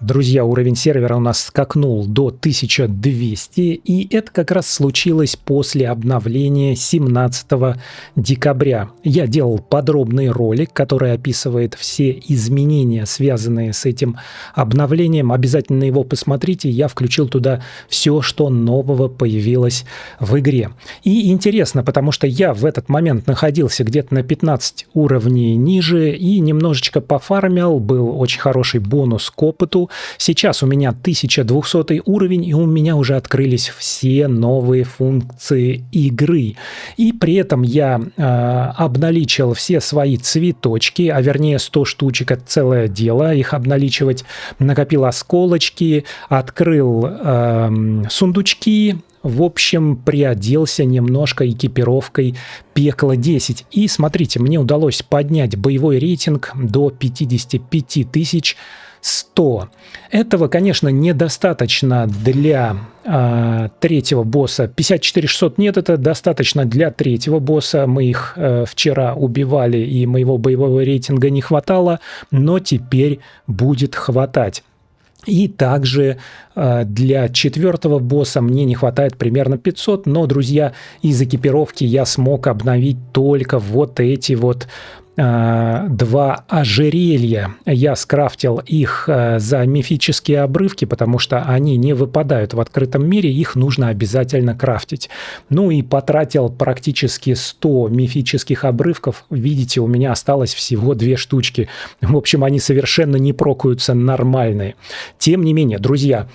Друзья, уровень сервера у нас скакнул до 1200, и это как раз случилось после обновления 17 декабря. Я делал подробный ролик, который описывает все изменения, связанные с этим обновлением. Обязательно его посмотрите, я включил туда все, что нового появилось в игре. И интересно, потому что я в этот момент находился где-то на 15 уровней ниже и немножечко пофармил, был очень хороший бонус к опыту. Сейчас у меня 1200 уровень, и у меня уже открылись все новые функции игры. И при этом я обналичил все свои цветочки, а вернее 100 штучек, это целое дело, их обналичивать. Накопил осколочки, открыл сундучки. В общем, приоделся немножко экипировкой Пекло 10. И смотрите, мне удалось поднять боевой рейтинг до 55 100. Этого, конечно, недостаточно для третьего босса. 54 600 нет, это достаточно для третьего босса. Мы их вчера убивали, и моего боевого рейтинга не хватало, но теперь будет хватать. И также для четвертого босса мне не хватает примерно 500, но, друзья, из экипировки я смог обновить только вот эти вот два ожерелья. Я скрафтил их за мифические обрывки, потому что они не выпадают в открытом мире, их нужно обязательно крафтить. Ну и потратил практически 100 мифических обрывков. Видите, у меня осталось всего 2 штучки. В общем, они совершенно не прокаются, нормальные. Тем не менее, друзья,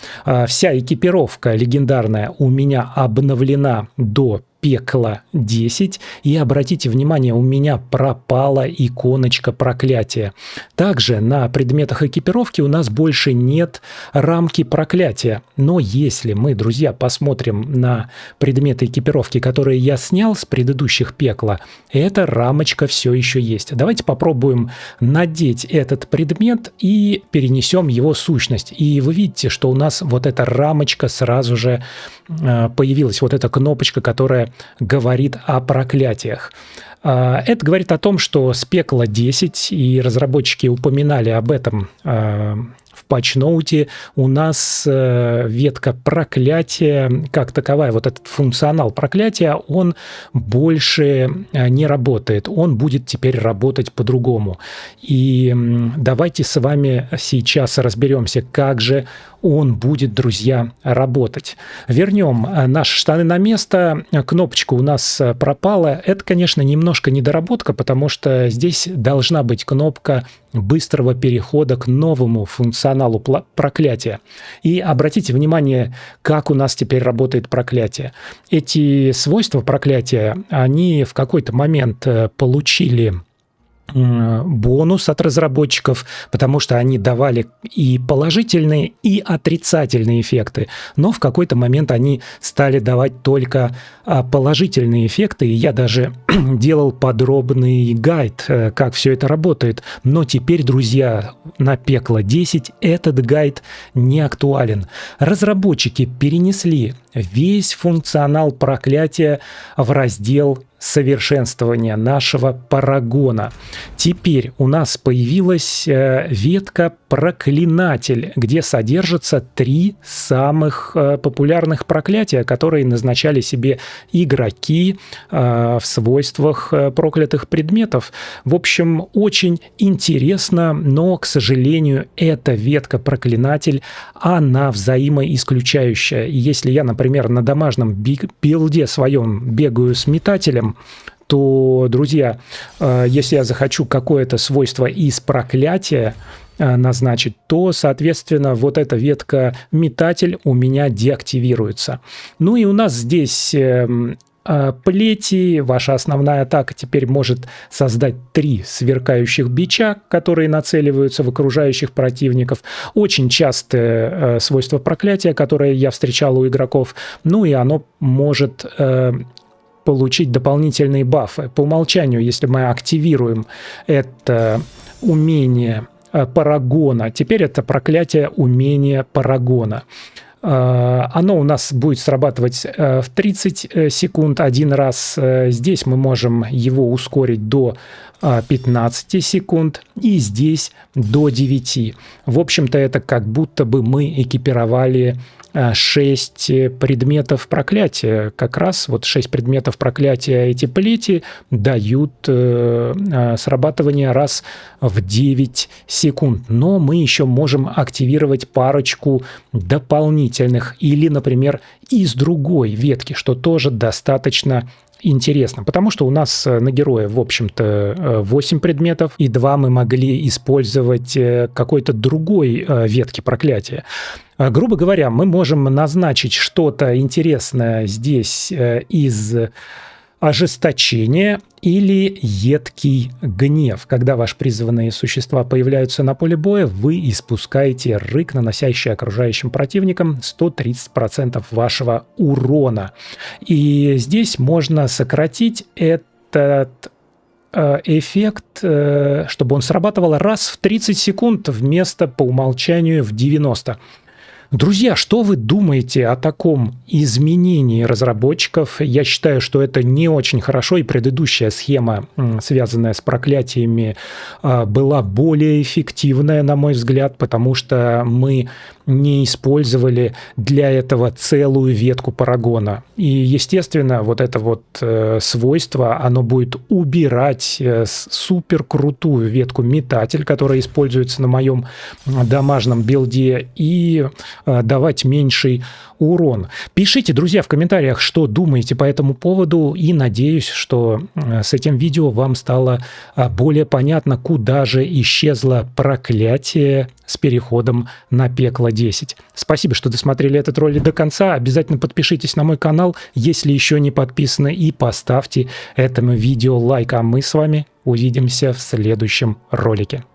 вся экипировка легендарная у меня обновлена до Пекло 10, и обратите внимание, у меня пропала иконочка проклятия. Также на предметах экипировки у нас больше нет рамки проклятия. Но если мы, друзья, посмотрим на предметы экипировки, которые я снял с предыдущих пекла, эта рамочка все еще есть. Давайте попробуем надеть этот предмет и перенесем его сущность. И вы видите, что у нас вот эта рамочка сразу же появилась, вот эта кнопочка, которая говорит о проклятиях. Это говорит о том, что с Пекло 10, и разработчики упоминали об этом в патчноуте, у нас ветка проклятия как таковая, вот этот функционал проклятия, он больше не работает, он будет теперь работать по-другому. И давайте с вами сейчас разберемся, как же он будет, друзья, работать. Вернем наши штаны на место. Кнопочка у нас пропала. Это, конечно, немножко недоработка, потому что здесь должна быть кнопка быстрого перехода к новому функционалу проклятия. И обратите внимание, как у нас теперь работает проклятие. Эти свойства проклятия, они в какой-то момент получили бонус от разработчиков, потому что они давали и положительные, и отрицательные эффекты. Но в какой-то момент они стали давать только положительные эффекты, и я даже делал подробный гайд, как все это работает. Но теперь, друзья, на Пекло 10 этот гайд не актуален. Разработчики перенесли весь функционал проклятия в раздел совершенствования нашего парагона. Теперь у нас появилась ветка проклинатель, где содержатся 3 самых популярных проклятия, которые назначали себе игроки в свойствах проклятых предметов. В общем, очень интересно, но, к сожалению, эта ветка проклинатель, она взаимоисключающая. И если я, например, на домашнем билде своем бегаю с метателем, то, друзья, если я захочу какое-то свойство из проклятия назначить, то, соответственно, вот эта ветка метатель у меня деактивируется. Ну и у нас здесь плети, ваша основная атака теперь может создать 3 сверкающих бича, которые нацеливаются в окружающих противников. Очень частое свойство проклятия, которое я встречал у игроков. Ну и оно может получить дополнительные бафы. По умолчанию, если мы активируем это умение парагона, теперь это проклятие умения парагона. Оно у нас будет срабатывать в 30 секунд один раз. Здесь мы можем его ускорить до 15 секунд и здесь до 9. В общем-то, это как будто бы мы экипировали 6 предметов проклятия. Как раз вот 6 предметов проклятия эти плети дают срабатывание раз в 9 секунд. Но мы еще можем активировать парочку дополнительных или, например, из другой ветки, что тоже достаточно интересно, потому что у нас на героя, в общем-то, 8 предметов, и 2 мы могли использовать какой-то другой ветки проклятия. Грубо говоря, мы можем назначить что-то интересное здесь из ожесточения или едкий гнев. Когда ваши призванные существа появляются на поле боя, вы испускаете рык, наносящий окружающим противникам 130% вашего урона. И здесь можно сократить этот эффект, чтобы он срабатывал раз в 30 секунд вместо по умолчанию в 90. Друзья, что вы думаете о таком изменении разработчиков? Я считаю, что это не очень хорошо, и предыдущая схема, связанная с проклятиями, была более эффективная, на мой взгляд, потому что мы не использовали для этого целую ветку парагона. И, естественно, вот это вот свойство, оно будет убирать супер крутую ветку метатель, которая используется на моем дамажном билде, и давать меньший урон. Пишите, друзья, в комментариях, что думаете по этому поводу, и надеюсь, что с этим видео вам стало более понятно, куда же исчезло проклятие с переходом на пекло 10. Спасибо, что досмотрели этот ролик до конца. Обязательно подпишитесь на мой канал, если еще не подписаны, и поставьте этому видео лайк. А мы с вами увидимся в следующем ролике.